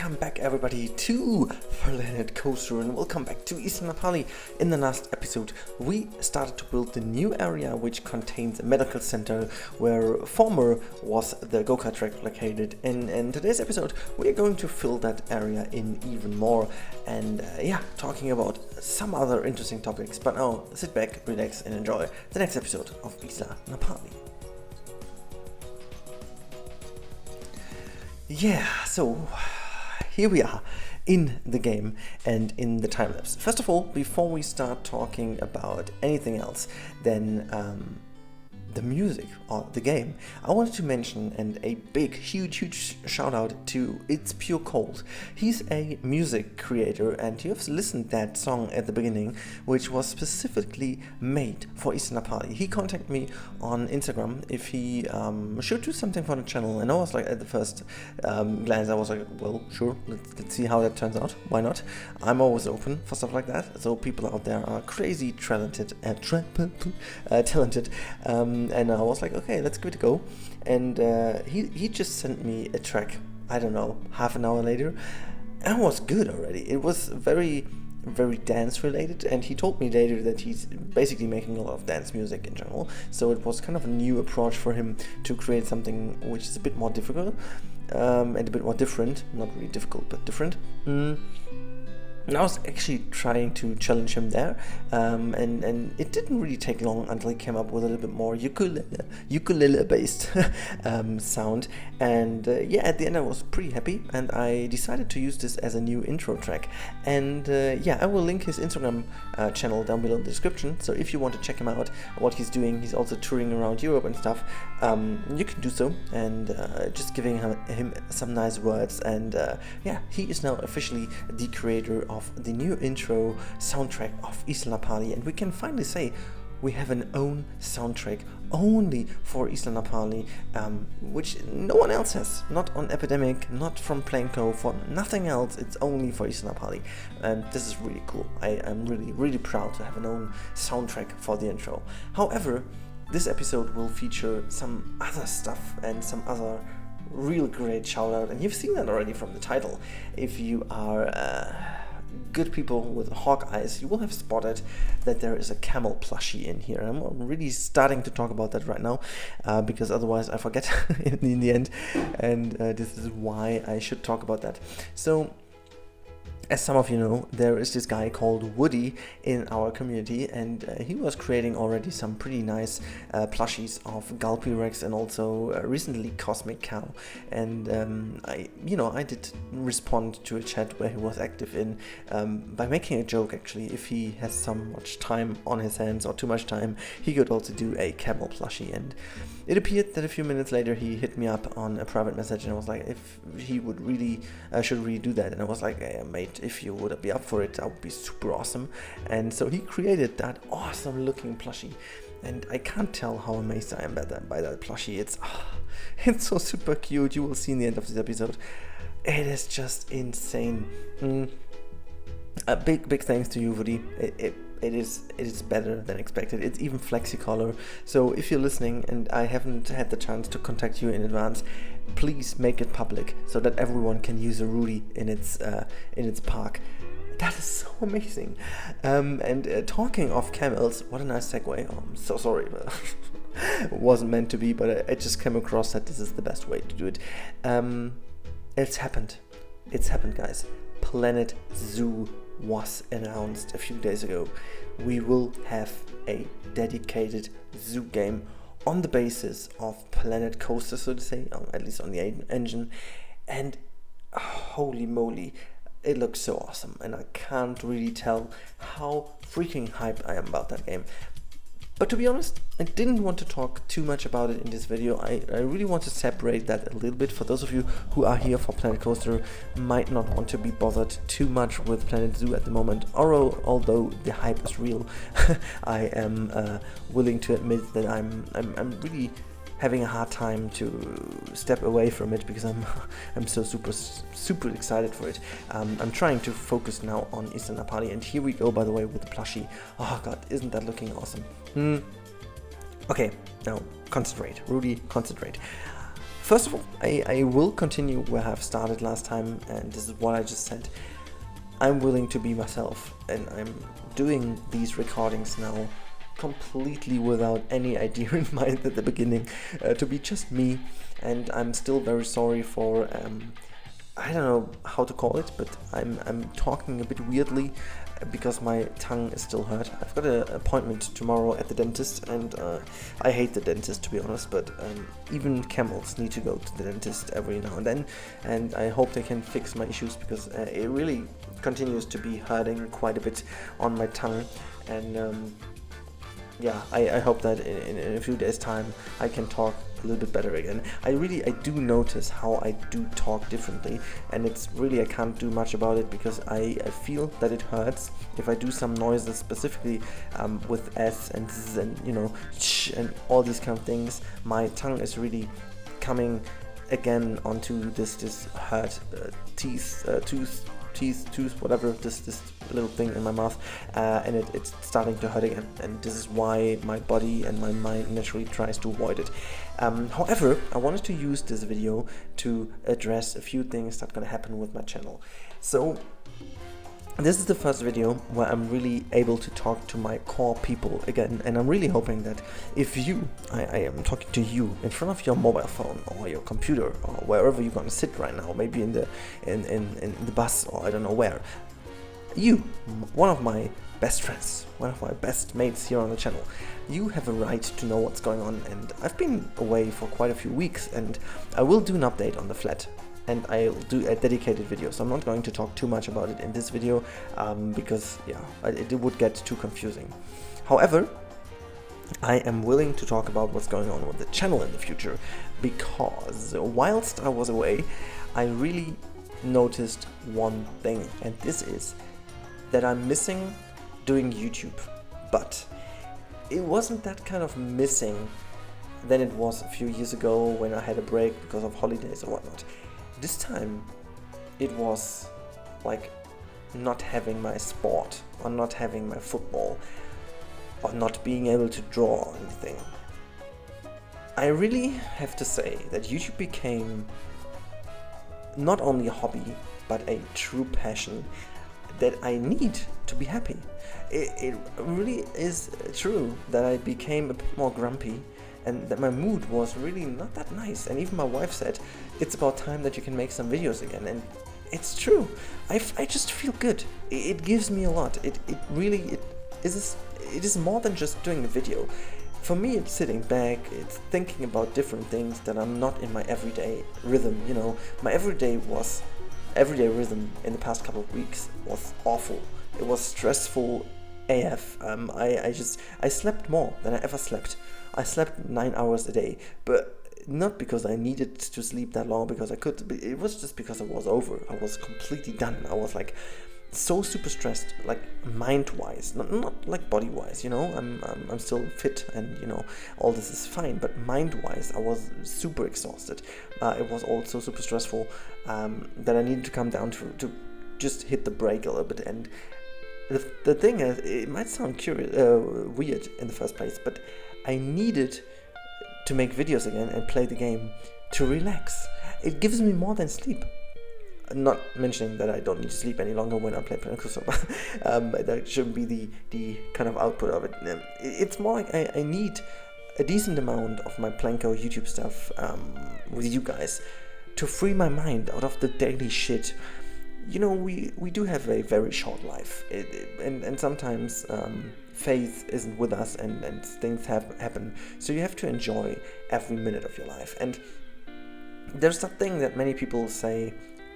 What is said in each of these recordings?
Welcome back everybody to Planet Coaster and welcome back to Isla Napali. In the last episode we started to build the new area which contains a medical center where former was the go-kart track located. In today's episode we are going to fill that area in even more and talking about some other interesting topics. But now sit back, relax and enjoy the next episode of Isla Napali. Yeah, so here we are in the game and in the time lapse. First of all, before we start talking about anything else than the music or the game, I wanted to mention and a big, huge shout out to ItsPureCold. He's a music creator and you have listened that song at the beginning, which was specifically made for Isla Napali. He contacted me on Instagram if he should do something for the channel, and I was like, at the first glance, I was like, well, sure, let's see how that turns out. Why not? I'm always open for stuff like that. So people out there are crazy talented, and I was like, okay, let's give it a go. And he just sent me a track, I don't know, half an hour later, and it was good already. It was very dance related, and he told me later that he's basically making a lot of dance music in general, so it was kind of a new approach for him to create something which is a bit more difficult and a bit more different. Not really difficult, but different. And I was actually trying to challenge him there, and it didn't really take long until he came up with a little bit more ukulele based sound, and at the end I was pretty happy, and I decided to use this as a new intro track. And I will link his Instagram channel down below in the description, so if you want to check him out, what he's doing, he's also touring around Europe and stuff, you can do so, and just giving him some nice words. And he is now officially the creator of the new intro soundtrack of Isla Napali, and we can finally say we have an own soundtrack only for Isla Napali, which no one else has, not on Epidemic, not from Planco, for nothing else. It's only for Isla Napali, and this is really cool. I'm really proud to have an own soundtrack for the intro. However, this episode will feature some other stuff and some other real great shout out, and you've seen that already from the title. If you are good people with hawk eyes, you will have spotted that there is a Camel Plushie in here. I'm really starting to talk about that right now because otherwise I forget in the end, and this is why I should talk about that. So, as some of you know, there is this guy called Woody in our community, and he was creating already some pretty nice plushies of Gulpy Rex and also recently Cosmic Cow. And I did respond to a chat where he was active in by making a joke. Actually, if he has so much time on his hands or too much time, he could also do a Camel Plushie. And it appeared that a few minutes later he hit me up on a private message and I was like, if he would should really do that. And I was like, hey, mate, if you would be up for it, that would be super awesome. And so he created that awesome looking plushie, and I can't tell how amazed I am by that plushie. It's so super cute. You will see in the end of this episode. It is just insane. A big thanks to you, Rudi. It is better than expected. It's even flexi-color. So if you're listening and I haven't had the chance to contact you in advance, please make it public so that everyone can use a Rudi in its park. That is so amazing. And talking of camels, what a nice segue. Oh, I'm so sorry. It wasn't meant to be, but I just came across that this is the best way to do it. It's happened. It's happened, guys. Planet Zoo was announced a few days ago. We will have a dedicated zoo game on the basis of Planet Coaster, so to say, at least on the engine. And holy moly, it looks so awesome, and I can't really tell how freaking hyped I am about that game. But to be honest, I didn't want to talk too much about it in this video. I really want to separate that a little bit. For those of you who are here for Planet Coaster, might not want to be bothered too much with Planet Zoo at the moment. Although the hype is real, I am willing to admit that I'm really having a hard time to step away from it because I'm so super excited for it. I'm trying to focus now on Isla Napali, and here we go, by the way, with the plushie. Oh god, isn't that looking awesome? Okay, now concentrate, Rudi, concentrate. First of all, I will continue where I've started last time, and this is what I just said. I'm willing to be myself, and I'm doing these recordings now completely without any idea in mind at the beginning, to be just me. And I'm still very sorry for I don't know how to call it, but I'm talking a bit weirdly because my tongue is still hurt. I've got an appointment tomorrow at the dentist, and I hate the dentist, to be honest, but even camels need to go to the dentist every now and then, and I hope they can fix my issues, because it really continues to be hurting quite a bit on my tongue. And yeah, I hope that in a few days' time I can talk a little bit better again. I do notice how I do talk differently, and it's really, I can't do much about it, because I feel that it hurts if I do some noises, specifically with S and Z and, you know, sh and all these kind of things. My tongue is really coming again onto this hurt tooth, whatever, this little thing in my mouth, and it's starting to hurt again, and this is why my body and my mind naturally tries to avoid it. However, I wanted to use this video to address a few things that are going to happen with my channel. So this is the first video where I'm really able to talk to my core people again, and I'm really hoping that if I am talking to you in front of your mobile phone or your computer or wherever you're gonna sit right now, maybe in the bus or I don't know where, you, one of my best friends, one of my best mates here on the channel, you have a right to know what's going on. And I've been away for quite a few weeks, and I will do an update on the flat, and I'll do a dedicated video, so I'm not going to talk too much about it in this video, because yeah, it would get too confusing. However, I am willing to talk about what's going on with the channel in the future, because whilst I was away, I really noticed one thing, and this is that I'm missing doing YouTube. But it wasn't that kind of missing than it was a few years ago when I had a break because of holidays or whatnot. This time it was like not having my sport, or not having my football, or not being able to draw or anything. I really have to say that YouTube became not only a hobby, but a true passion that I need to be happy. It really is true that I became a bit more grumpy, and that my mood was really not that nice. And even my wife said, it's about time that you can make some videos again. And it's true. I just feel good. It gives me a lot. It is more than just doing a video. For me, it's sitting back, it's thinking about different things that I'm not in my everyday rhythm. You know, my everyday rhythm in the past couple of weeks was awful. It was stressful AF. I slept more than I ever slept. I slept 9 hours a day, but not because I needed to sleep that long, because I could. It was just because I was over. I was completely done. I was like so super stressed, like mind-wise, not like body-wise. You know, I'm still fit, and you know all this is fine. But mind-wise, I was super exhausted. It was also super stressful, that I needed to come down to just hit the brake a little bit. And the thing is, it might sound weird in the first place, but I needed to make videos again and play the game to relax. It gives me more than sleep. Not mentioning that I don't need to sleep any longer when I play Planko, so that shouldn't be the kind of output of it. It's more like I need a decent amount of my Planko YouTube stuff with you guys to free my mind out of the daily shit. You know, we do have a very short life, and sometimes faith isn't with us, and things happen, so you have to enjoy every minute of your life. And there's that thing that many people say,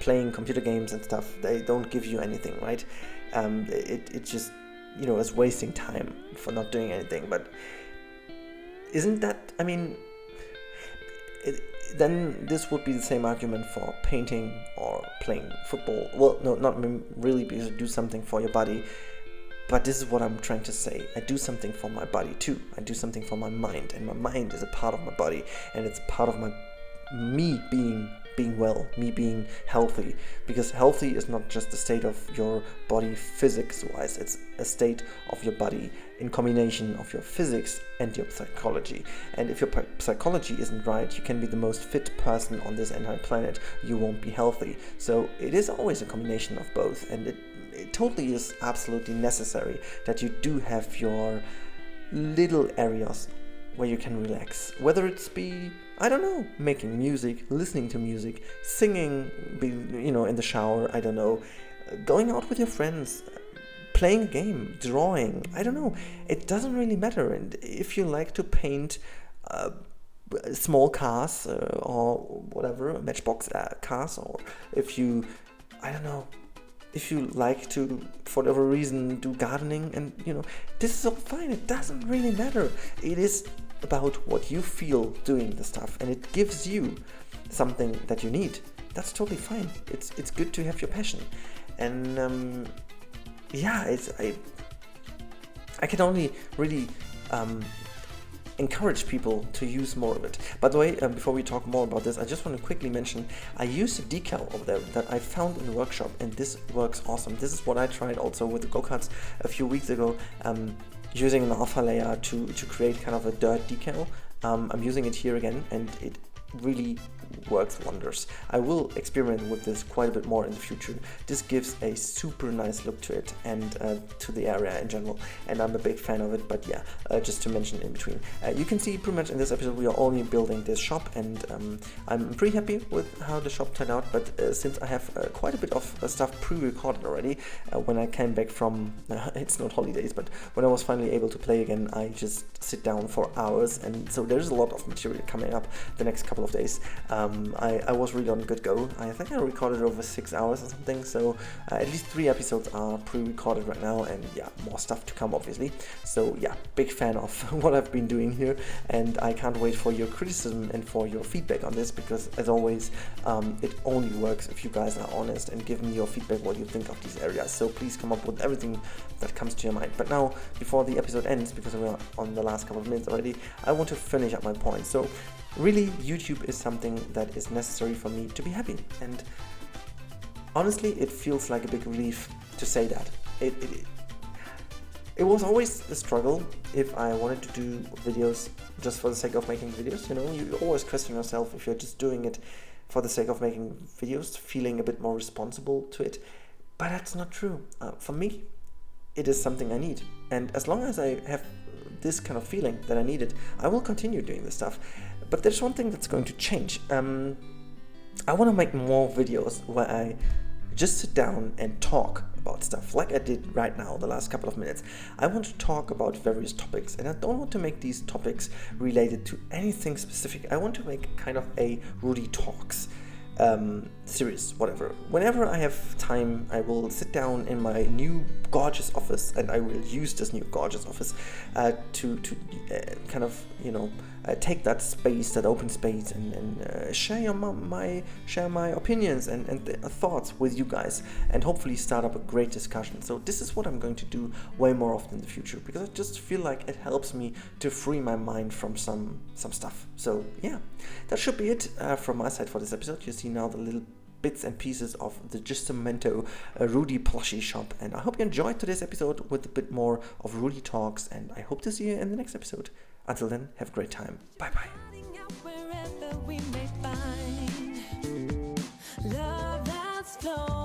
playing computer games and stuff, they don't give you anything, right? It just, you know, is wasting time for not doing anything. But isn't that, I mean, then this would be the same argument for painting or playing football. Well, no, not really, because you do something for your body. But this is what I'm trying to say. I do something for my body too. I do something for my mind, and my mind is a part of my body, and it's part of me being being well, me being healthy, because healthy is not just a state of your body physics wise, it's a state of your body in combination of your physics and your psychology. And if your psychology isn't right, you can be the most fit person on this entire planet, you won't be healthy. So it is always a combination of both, and it totally is absolutely necessary that you do have your little areas where you can relax, whether it's be, I don't know, making music, listening to music, singing, in the shower, I don't know, going out with your friends, playing a game, drawing, I don't know, it doesn't really matter. And if you like to paint small cars or whatever, matchbox cars, or if you, I don't know, if you like to, for whatever reason, do gardening, and this is all fine. It doesn't really matter. It is about what you feel doing the stuff, and it gives you something that you need. That's totally fine. It's good to have your passion, and I can only really encourage people to use more of it. By the way, before we talk more about this, I just want to quickly mention I used a decal over there that I found in the workshop, and this works awesome. This is what I tried also with the go-karts a few weeks ago, using an alpha layer to create kind of a dirt decal. I'm using it here again, and it really works wonders. I will experiment with this quite a bit more in the future. This gives a super nice look to it and to the area in general, and I'm a big fan of it. But yeah, just to mention in between, you can see pretty much in this episode we are only building this shop, and I'm pretty happy with how the shop turned out. But since I have quite a bit of stuff pre-recorded already, when I came back from it's not holidays, but when I was finally able to play again, I just sit down for hours, and so there's a lot of material coming up the next couple of days. I was really on a good go. I think I recorded over 6 hours or something, so at least 3 episodes are pre-recorded right now, and yeah, more stuff to come obviously. So yeah, big fan of what I've been doing here, and I can't wait for your criticism and for your feedback on this, because as always, it only works if you guys are honest and give me your feedback, what you think of these areas. So please come up with everything that comes to your mind. But now, before the episode ends, because we're on the last couple of minutes already, I want to finish up my point. So really, YouTube is something that is necessary for me to be happy, and honestly, it feels like a big relief to say that. It was always a struggle if I wanted to do videos just for the sake of making videos. You always question yourself if you're just doing it for the sake of making videos, feeling a bit more responsible to it, but that's not true. For me, it is something I need, and as long as I have this kind of feeling that I need it, I will continue doing this stuff. But there's one thing that's going to change. I want to make more videos where I just sit down and talk about stuff like I did right now, the last couple of minutes. I want to talk about various topics, and I don't want to make these topics related to anything specific. I want to make kind of a Rudi Talks series, whatever. Whenever I have time, I will sit down in my new gorgeous office, and I will use this new gorgeous office to kind of take that space, that open space, and share my opinions and thoughts with you guys, and hopefully start up a great discussion. So this is what I'm going to do way more often in the future, because I just feel like it helps me to free my mind from some stuff. So yeah, that should be it from my side for this episode. You see now the little bits and pieces of the Justamento Rudi Plushie shop, and I hope you enjoyed today's episode with a bit more of Rudi Talks, and I hope to see you in the next episode. Until then, have a great time. Bye bye. Love that's flowing.